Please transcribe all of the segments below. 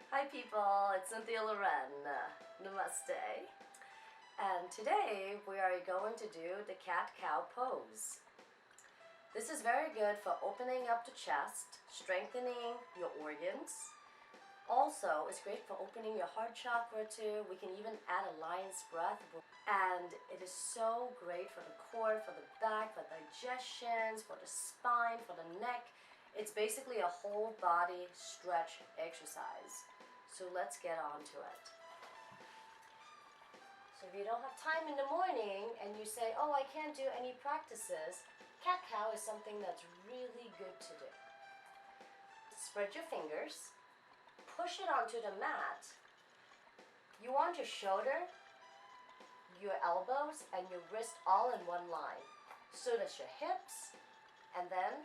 Hi people, it's Cynthia Loren. Namaste. And today we are going to do the cat-cow pose. This is very good for opening up the chest, strengthening your organs. Also, it's great for opening your heart chakra too. We can even add a lion's breath. And it is so great for the core, for the back, for digestions, for the spine, for the neck. It's basically a whole body stretch exercise. So let's get on to it. So if you don't have time in the morning and you say, oh, I can't do any practices, cat-cow is something that's really good to do. Spread your fingers, push it onto the mat. You want your shoulder, your elbows, and your wrist all in one line. So does your hips, and then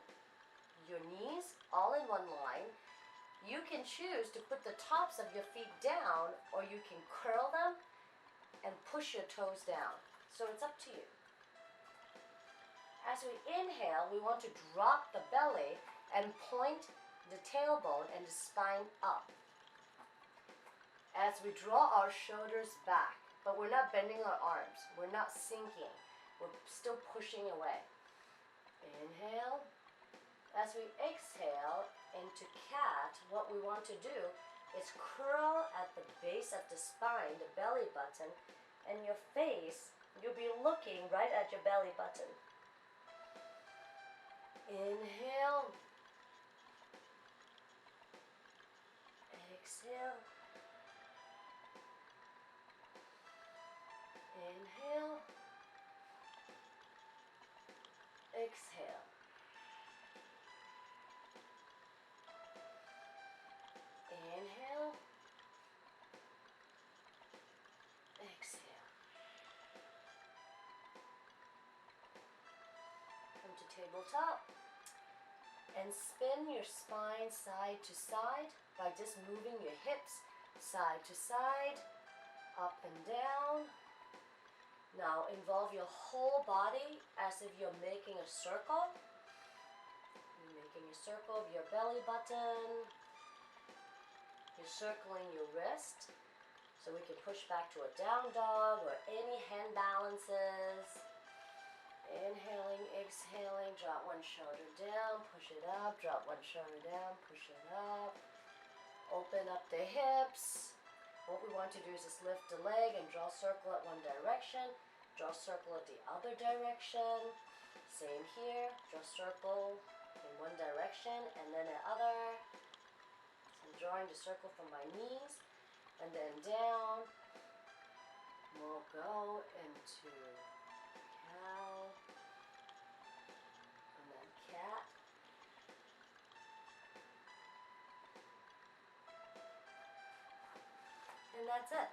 your knees all in one line. You can choose to put the tops of your feet down, or you can curl them and push your toes down. So it's up to you. As we inhale, we want to drop the belly and point the tailbone and the spine up. As we draw our shoulders back, but we're not bending our arms. We're not sinking. We're still pushing away. Inhale. As we exhale into cat, what we want to do is curl at the base of the spine, the belly button, and your face, you'll be looking right at your belly button. Inhale. Exhale. Inhale. Exhale. Inhale. Exhale. Come to tabletop and spin your spine side to side by just moving your hips side to side, up and down. Now involve your whole body as if you're making a circle. You're making a circle of your belly button. You're circling your wrist, so we can push back to a down dog or any hand balances. Inhaling, exhaling, drop one shoulder down, push it up, drop one shoulder down, push it up. Open up the hips. What we want to do is just lift the leg and draw a circle at one direction, draw a circle at the other direction. Same here, draw a circle in one direction and then the other. I'm drawing the circle from my knees and then down. We'll go into cow and then cat. And that's it.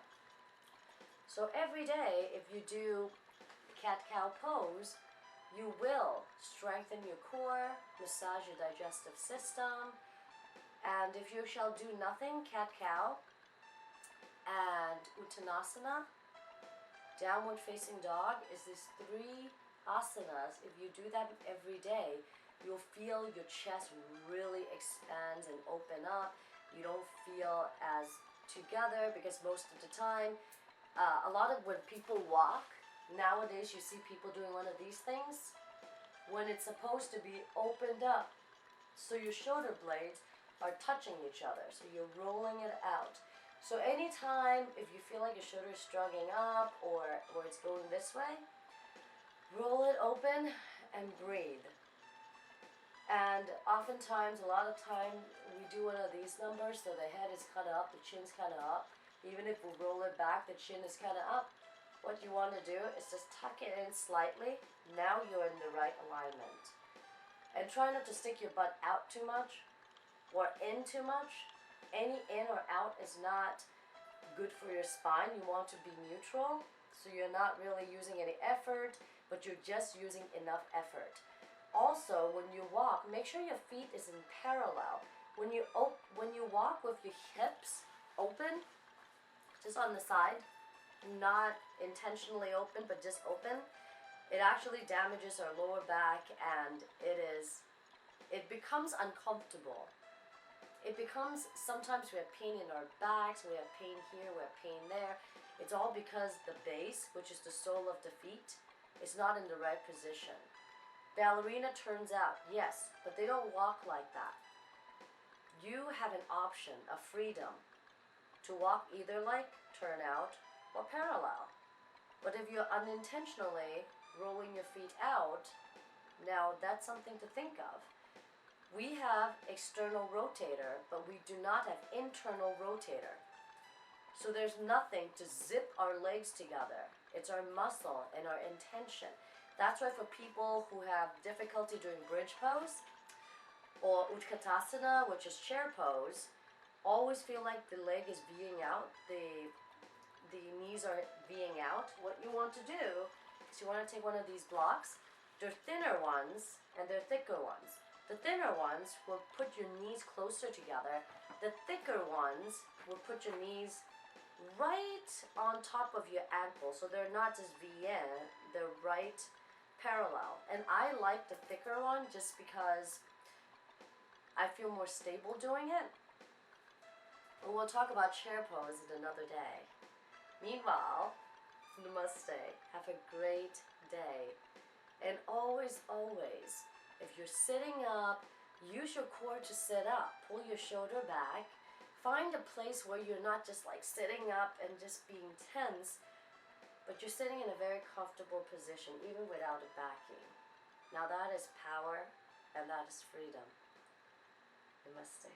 So every day, if you do the cat-cow pose, you will strengthen your core, massage your digestive system. And if you shall do nothing, cat-cow and uttanasana, downward facing dog, is these 3 asanas. If you do that every day, you'll feel your chest really expands and open up. You don't feel as together because most of the time, a lot of when people walk, nowadays you see people doing one of these things when it's supposed to be opened up. So your shoulder blades are touching each other, so you're rolling it out. So anytime if you feel like your shoulder is struggling up or it's going this way, roll it open and breathe. And oftentimes, a lot of time, we do one of these numbers, so the head is kind of up, the chin's kind of up. Even if we roll it back, the chin is kind of up. What you want to do is just tuck it in slightly. Now you're in the right alignment. And try not to stick your butt out too much or in too much. Any in or out is not good for your spine. You want to be neutral, so you're not really using any effort, but you're just using enough effort. Also, when you walk, make sure your feet is in parallel. When you walk with your hips open, just on the side, not intentionally open, but just open, it actually damages our lower back and it becomes uncomfortable. it becomes, sometimes we have pain in our backs, we have pain here, we have pain there. It's all because the base, which is the sole of the feet, is not in the right position. Ballerina turns out, yes, but they don't walk like that. You have an option, a freedom, to walk either like turn out or parallel. But if you're unintentionally rolling your feet out, now that's something to think of. We have external rotator, but we do not have internal rotator. So there's nothing to zip our legs together. It's our muscle and our intention. That's why for people who have difficulty doing bridge pose or Utkatasana, which is chair pose, always feel like the leg is Ving out, the knees are Ving out. What you want to do is you want to take one of these blocks. They're thinner ones and they're thicker ones. The thinner ones will put your knees closer together. The thicker ones will put your knees right on top of your ankle, so they're not just VN, they're right parallel. And I like the thicker one just because I feel more stable doing it. But we'll talk about chair pose in another day. Meanwhile, namaste. Have a great day. And always, always, if you're sitting up, use your core to sit up. Pull your shoulder back. Find a place where you're not just like sitting up and just being tense, but you're sitting in a very comfortable position, even without a backing. Now that is power, and that is freedom. Namaste.